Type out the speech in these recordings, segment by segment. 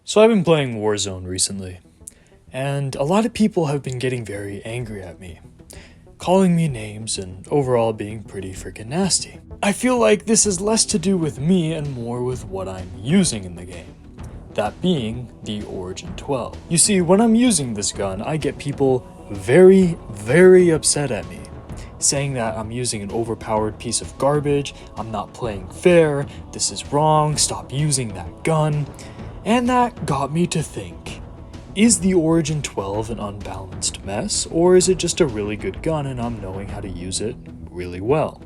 So I've been playing Warzone recently, and a lot of people have been getting very angry at me, calling me names and overall being pretty freaking nasty. I feel like this is less to do with me and more with what I'm using in the game. That being the Origin 12. You see, when I'm using this gun, I get people very upset at me, saying that I'm using an overpowered piece of garbage, I'm not playing fair, this is wrong, stop using that gun. And that got me to think, is the Origin 12 an unbalanced mess, or is it just a really good gun and I'm knowing how to use it really well?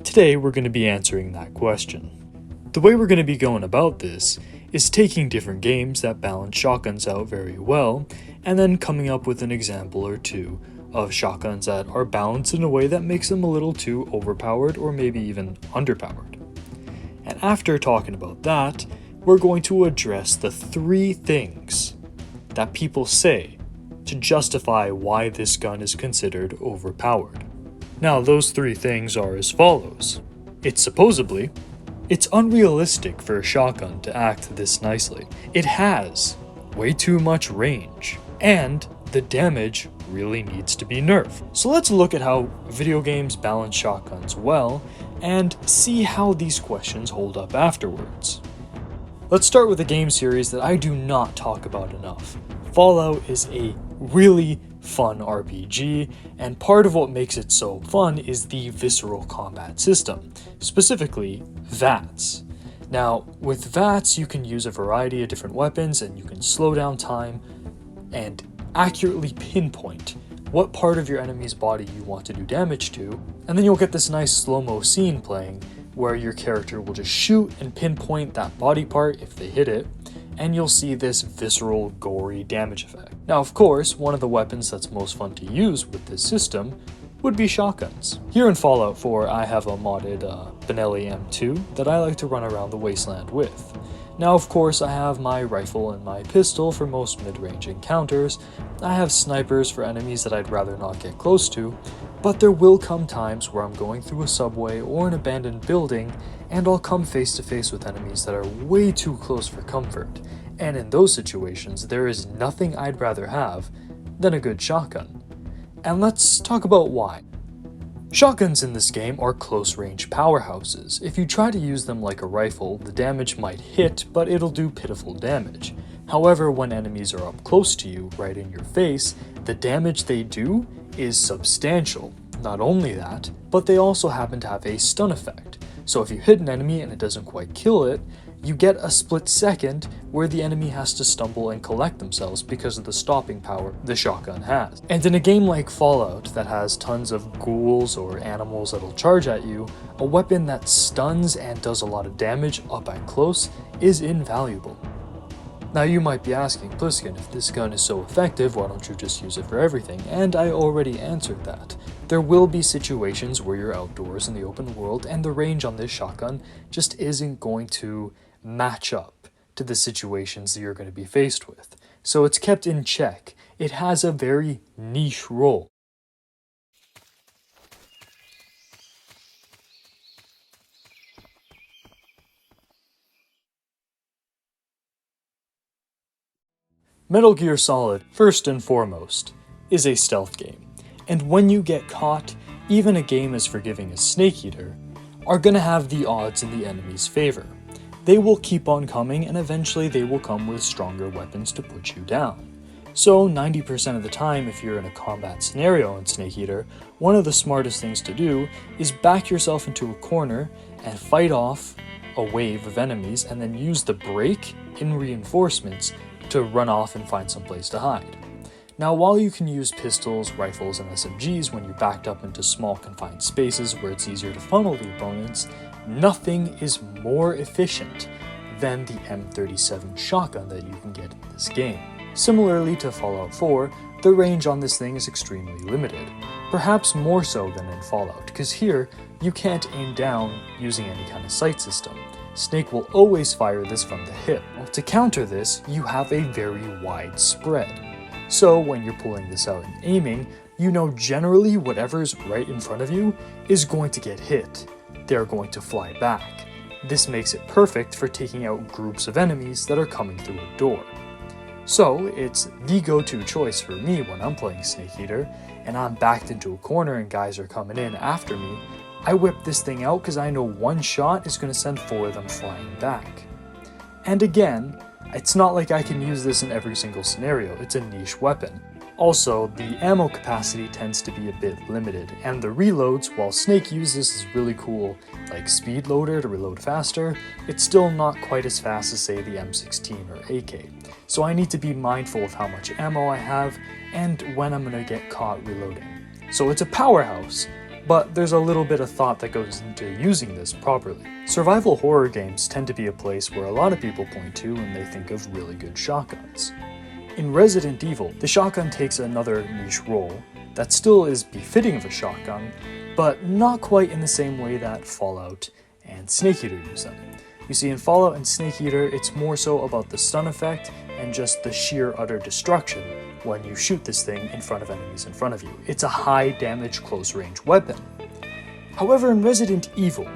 Today we're going to be answering that question. The way we're going to be going about this is taking different games that balance shotguns out very well, and then coming up with an example or two of shotguns that are balanced in a way that makes them a little too overpowered or maybe even underpowered. And after talking about that, we're going to address the 3 things that people say to justify why this gun is considered overpowered. Now, those 3 things are as follows. It's unrealistic for a shotgun to act this nicely. It has way too much range, and the damage really needs to be nerfed. So let's look at how video games balance shotguns well and see how these questions hold up afterwards. Let's start with a game series that I do not talk about enough. Fallout is a really fun RPG, and part of what makes it so fun is the visceral combat system, specifically VATS. Now, with VATS, you can use a variety of different weapons and you can slow down time and accurately pinpoint what part of your enemy's body you want to do damage to, and then you'll get this nice slow-mo scene playing where your character will just shoot and pinpoint that body part if they hit it, and you'll see this visceral, gory damage effect. Now, of course, one of the weapons that's most fun to use with this system would be shotguns. Here in Fallout 4, I have a modded Benelli M2 that I like to run around the wasteland with. Now, of course, I have my rifle and my pistol for most mid-range encounters. I have snipers for enemies that I'd rather not get close to, but there will come times where I'm going through a subway or an abandoned building and I'll come face to face with enemies that are way too close for comfort. And in those situations, there is nothing I'd rather have than a good shotgun. And let's talk about why. Shotguns in this game are close-range powerhouses. If you try to use them like a rifle, the damage might hit, but it'll do pitiful damage. However, when enemies are up close to you, right in your face, the damage they do is substantial. Not only that, but they also happen to have a stun effect. So if you hit an enemy and it doesn't quite kill it, you get a split second where the enemy has to stumble and collect themselves because of the stopping power the shotgun has. And in a game like Fallout that has tons of ghouls or animals that'll charge at you, a weapon that stuns and does a lot of damage up at close is invaluable. Now you might be asking, Pliskin, if this gun is so effective, why don't you just use it for everything? And I already answered that. There will be situations where you're outdoors in the open world and the range on this shotgun just isn't going to match up to the situations that you're going to be faced with. So it's kept in check. It has a very niche role. Metal Gear Solid, first and foremost, is a stealth game. And when you get caught, even a game as forgiving as Snake Eater are going to have the odds in the enemy's favor. They will keep on coming, and eventually they will come with stronger weapons to put you down. So 90% of the time, if you're in a combat scenario in Snake Eater, one of the smartest things to do is back yourself into a corner and fight off a wave of enemies and then use the break in reinforcements to run off and find some place to hide. Now, while you can use pistols, rifles, and SMGs when you're backed up into small confined spaces where it's easier to funnel the opponents, nothing is more efficient than the M37 Shotgun that you can get in this game. Similarly to Fallout 4, the range on this thing is extremely limited, perhaps more so than in Fallout, because here you can't aim down using any kind of sight system. Snake will always fire this from the hip. Well, to counter this, you have a very wide spread. So when you're pulling this out and aiming, you know generally whatever's right in front of you is going to get hit. They're going to fly back. This makes it perfect for taking out groups of enemies that are coming through a door. So it's the go-to choice for me when I'm playing Snake Eater and I'm backed into a corner and guys are coming in after me. I whip this thing out because I know one shot is going to send 4 of them flying back. And again, it's not like I can use this in every single scenario, it's a niche weapon. Also, the ammo capacity tends to be a bit limited, and the reloads, while Snake uses is really cool, like speed loader to reload faster, it's still not quite as fast as say the M16 or AK. So I need to be mindful of how much ammo I have and when I'm gonna get caught reloading. So it's a powerhouse, but there's a little bit of thought that goes into using this properly. Survival horror games tend to be a place where a lot of people point to when they think of really good shotguns. In Resident Evil, the shotgun takes another niche role that still is befitting of a shotgun, but not quite in the same way that Fallout and Snake Eater use them. You see, in Fallout and Snake Eater, it's more so about the stun effect and just the sheer utter destruction when you shoot this thing in front of enemies in front of you. It's a high damage close range weapon. However, in Resident Evil,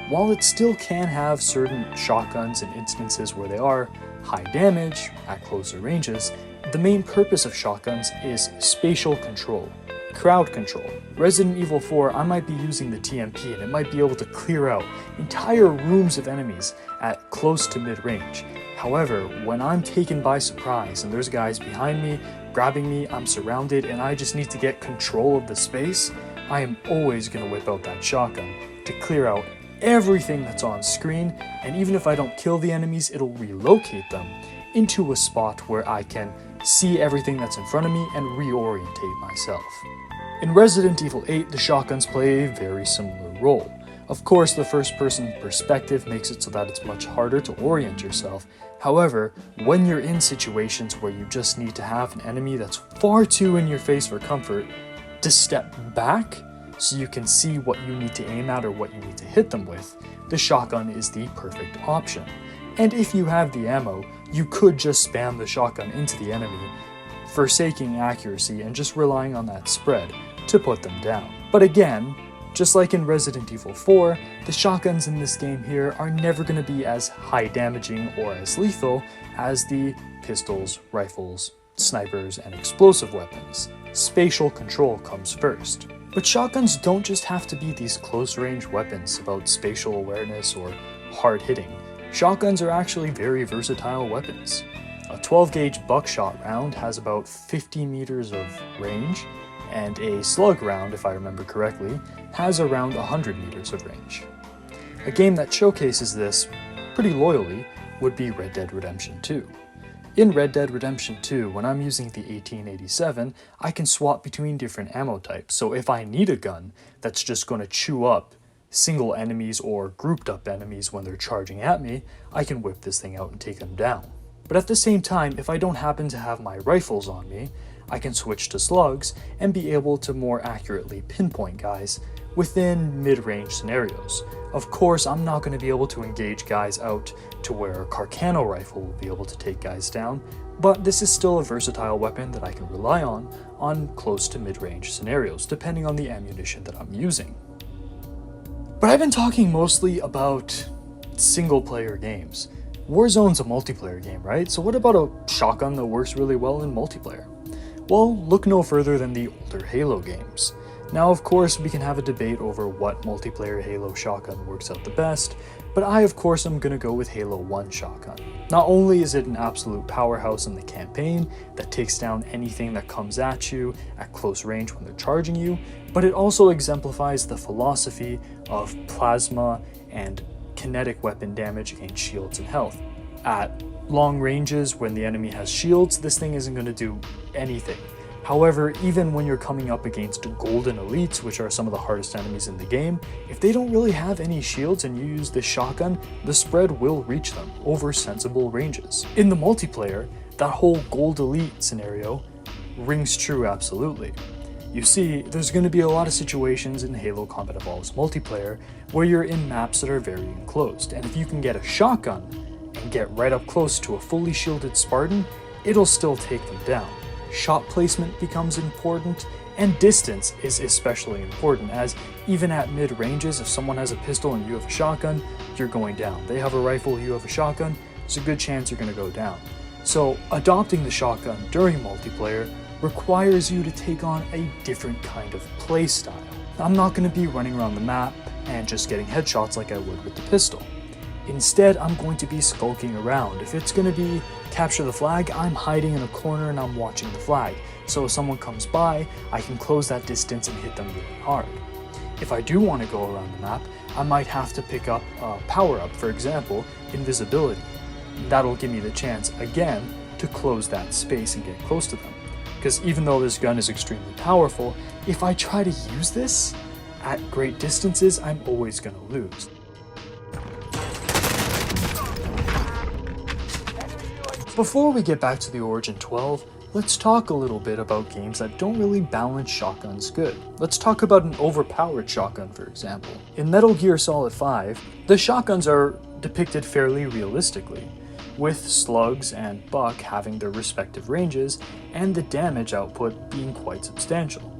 while it still can have certain shotguns and instances where they are high damage at closer ranges, the main purpose of shotguns is spatial control, crowd control. Resident Evil 4, I might be using the TMP and it might be able to clear out entire rooms of enemies at close to mid-range. However, when I'm taken by surprise and there's guys behind me, grabbing me, I'm surrounded, and I just need to get control of the space, I am always going to whip out that shotgun to clear out everything that's on screen, and even if I don't kill the enemies, it'll relocate them into a spot where I can see everything that's in front of me and reorientate myself. In Resident Evil 8, the shotguns play a very similar role. Of course, the first-person perspective makes it so that it's much harder to orient yourself. However, when you're in situations where you just need to have an enemy that's far too in your face for comfort, to step back so you can see what you need to aim at or what you need to hit them with, the shotgun is the perfect option. And if you have the ammo, you could just spam the shotgun into the enemy, forsaking accuracy and just relying on that spread to put them down. But again, just like in Resident Evil 4, the shotguns in this game here are never going to be as high damaging or as lethal as the pistols, rifles, snipers, and explosive weapons. Spatial control comes first. But shotguns don't just have to be these close-range weapons about spatial awareness or hard hitting. Shotguns are actually very versatile weapons. A 12-gauge buckshot round has about 50 meters of range, and a slug round, if I remember correctly, has around 100 meters of range. A game that showcases this pretty loyally would be Red Dead Redemption 2. In Red Dead Redemption 2, when I'm using the 1887, I can swap between different ammo types, so if I need a gun that's just going to chew up single enemies or grouped up enemies when they're charging at me, I can whip this thing out and take them down. But at the same time, if I don't happen to have my rifles on me, I can switch to slugs and be able to more accurately pinpoint guys within mid-range scenarios. Of course, I'm not going to be able to engage guys out to where a Carcano rifle will be able to take guys down, but this is still a versatile weapon that I can rely on close to mid-range scenarios, depending on the ammunition that I'm using. But I've been talking mostly about single-player games. Warzone's a multiplayer game, right? So what about a shotgun that works really well in multiplayer? Well, look no further than the older Halo games. Now, of course, we can have a debate over what multiplayer Halo shotgun works out the best, but I, of course, am going to go with Halo 1 shotgun. Not only is it an absolute powerhouse in the campaign that takes down anything that comes at you at close range when they're charging you, but it also exemplifies the philosophy of plasma and kinetic weapon damage against shields and health. At long ranges, when the enemy has shields, this thing isn't going to do anything. However, even when you're coming up against golden elites, which are some of the hardest enemies in the game, if they don't really have any shields and you use this shotgun, the spread will reach them over sensible ranges. In the multiplayer, that whole gold elite scenario rings true absolutely. You see, there's going to be a lot of situations in Halo Combat Evolved's multiplayer where you're in maps that are very enclosed, and if you can get a shotgun and get right up close to a fully shielded Spartan, it'll still take them down. shot placement becomes important, and distance is especially important, as even at mid-ranges, if someone has a pistol and you have a shotgun, you're going down. They have a rifle, you have a shotgun, there's a good chance you're going to go down. So adopting the shotgun during multiplayer requires you to take on a different kind of play style. I'm not going to be running around the map and just getting headshots like I would with the pistol. Instead, I'm going to be skulking around. If it's going to be capture the flag, I'm hiding in a corner and I'm watching the flag. So if someone comes by, I can close that distance and hit them really hard. If I do want to go around the map, I might have to pick up a power-up, for example, invisibility. That'll give me the chance, again, to close that space and get close to them. Because even though this gun is extremely powerful, if I try to use this at great distances, I'm always going to lose. Before we get back to the Origin 12, let's talk a little bit about games that don't really balance shotguns good. Let's talk about an overpowered shotgun, for example. In Metal Gear Solid 5, the shotguns are depicted fairly realistically, with slugs and buck having their respective ranges, and the damage output being quite substantial.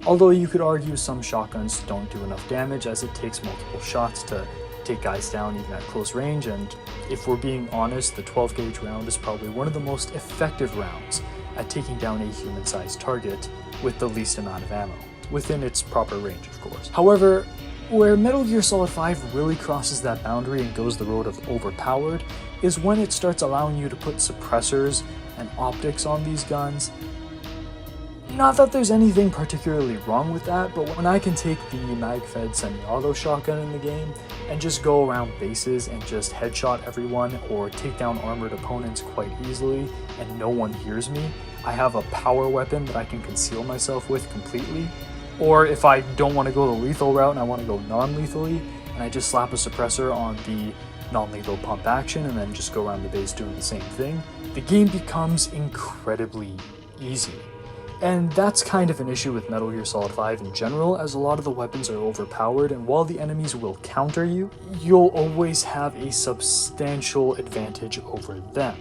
Although you could argue some shotguns don't do enough damage, as it takes multiple shots to take guys down even at close range, and if we're being honest, the 12 gauge round is probably one of the most effective rounds at taking down a human-sized target with the least amount of ammo, within its proper range, of course. However, where Metal Gear Solid 5 really crosses that boundary and goes the road of overpowered is when it starts allowing you to put suppressors and optics on these guns. Not that there's anything particularly wrong with that, but when I can take the mag-fed semi-auto shotgun in the game and just go around bases and just headshot everyone or take down armored opponents quite easily and no one hears me, I have a power weapon that I can conceal myself with completely. Or if I don't want to go the lethal route and I want to go non-lethally, and I just slap a suppressor on the non-lethal pump action and then just go around the base doing the same thing, the game becomes incredibly easy. And that's kind of an issue with Metal Gear Solid 5 in general, as a lot of the weapons are overpowered, and while the enemies will counter you, you'll always have a substantial advantage over them.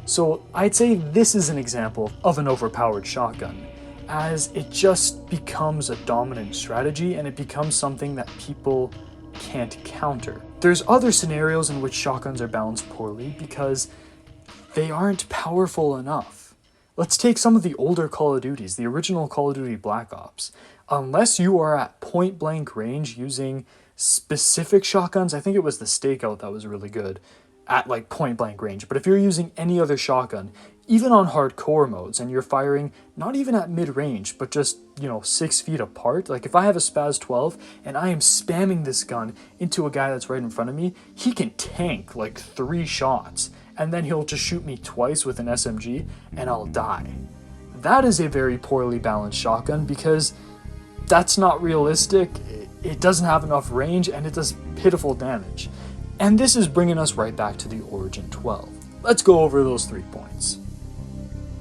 So I'd say this is an example of an overpowered shotgun, as it just becomes a dominant strategy and it becomes something that people can't counter. There's other scenarios in which shotguns are balanced poorly because they aren't powerful enough. Let's take some of the older Call of Duties, the original Call of Duty Black Ops. Unless you are at point blank range using specific shotguns, I think it was the Stakeout that was really good at like point blank range, but if you're using any other shotgun, even on hardcore modes, and you're firing not even at mid range, but just, 6 feet apart, like if I have a Spaz 12 and I am spamming this gun into a guy that's right in front of me, he can tank like 3 shots. And then he'll just shoot me twice with an SMG, and I'll die. That is a very poorly balanced shotgun because that's not realistic, it doesn't have enough range, and it does pitiful damage. And this is bringing us right back to the Origin 12. Let's go over those 3 points.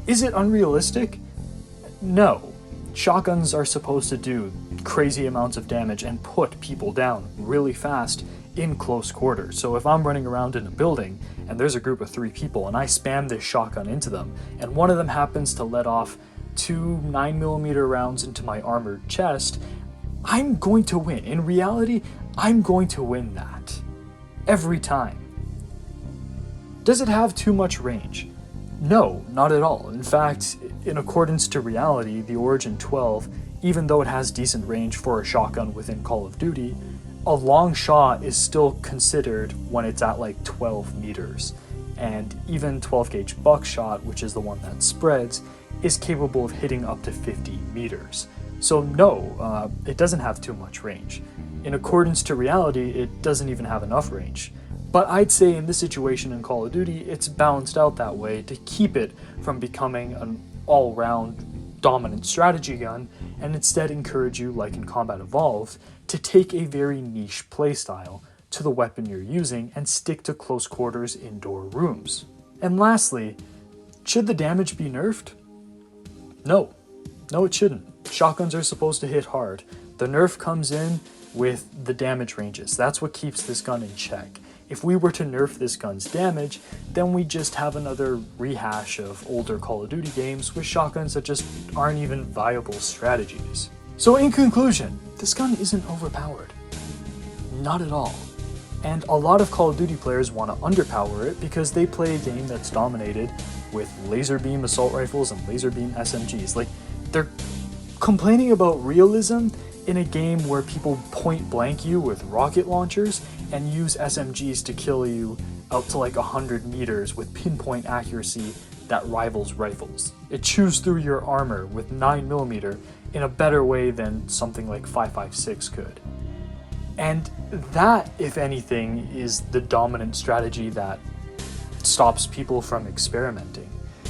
Is it unrealistic? No. Shotguns are supposed to do crazy amounts of damage and put people down really fast in close quarters. So if I'm running around in a building and there's a group of 3 people and I spam this shotgun into them and one of them happens to let off 2 9mm rounds into my armored chest, I'm going to win. In reality, I'm going to win that. Every time. Does it have too much range? No, not at all. In fact, in accordance to reality, the Origin 12, even though it has decent range for a shotgun within Call of Duty, a long shot is still considered when it's at like 12 meters. And even 12 gauge buckshot, which is the one that spreads, is capable of hitting up to 50 meters. So no, it doesn't have too much range. In accordance to reality, it doesn't even have enough range. But I'd say in this situation in Call of Duty, it's balanced out that way to keep it from becoming an all-round dominant strategy gun, and instead encourage you, like in Combat Evolved, to take a very niche playstyle to the weapon you're using and stick to close quarters indoor rooms. And lastly, should the damage be nerfed? No. No, it shouldn't. Shotguns are supposed to hit hard. The nerf comes in with the damage ranges. That's what keeps this gun in check. if we were to nerf this gun's damage, then we just have another rehash of older Call of Duty games with shotguns that just aren't even viable strategies. So in conclusion, this gun isn't overpowered. Not at all. And a lot of Call of Duty players want to underpower it because they play a game that's dominated with laser beam assault rifles and laser beam SMGs. Like, they're complaining about realism in a game where people point blank you with rocket launchers and use SMGs to kill you out to like 100 meters with pinpoint accuracy that rivals rifles. It chews through your armor with 9mm in a better way than something like 5.56 could. And that, if anything, is the dominant strategy that stops people from experimenting.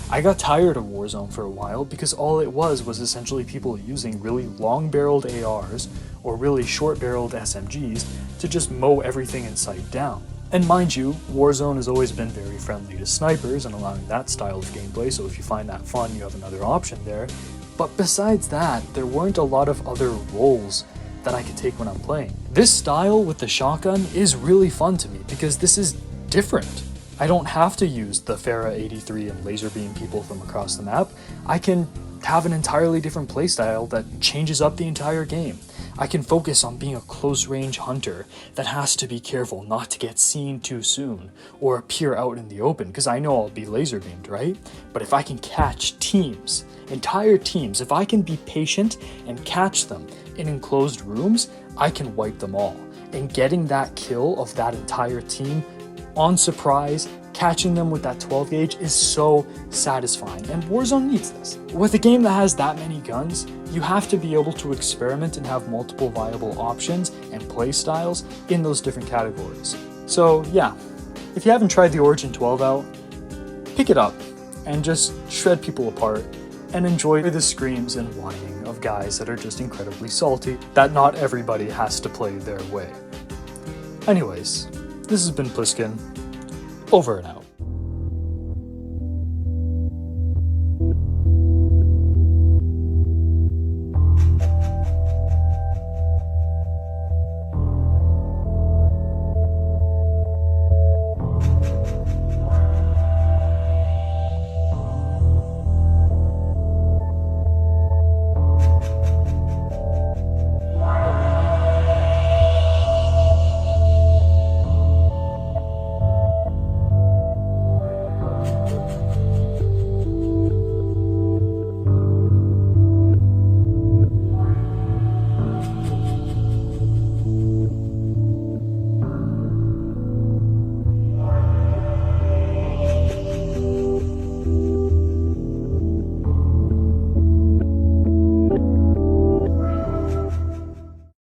I got tired of Warzone for a while because all it was essentially people using really long-barreled ARs or really short-barreled SMGs to just mow everything in sight down. And mind you, Warzone has always been very friendly to snipers and allowing that style of gameplay, so if you find that fun, you have another option there. But besides that, there weren't a lot of other roles that I could take when I'm playing. This style with the shotgun is really fun to me because this is different. I don't have to use the Farah 83 and laser beam people from across the map. I can have an entirely different playstyle that changes up the entire game. I can focus on being a close-range hunter that has to be careful not to get seen too soon or appear out in the open because I know I'll be laser beamed, right? But if I can catch teams, entire teams, if I can be patient and catch them in enclosed rooms, I can wipe them all. And getting that kill of that entire team on surprise, catching them with that 12 gauge is so satisfying, and Warzone needs this. With a game that has that many guns, you have to be able to experiment and have multiple viable options and play styles in those different categories. So yeah, if you haven't tried the Origin 12 out, pick it up and just shred people apart and enjoy the screams and whining of guys that are just incredibly salty that not everybody has to play their way. Anyways, this has been Pliskin, over and out.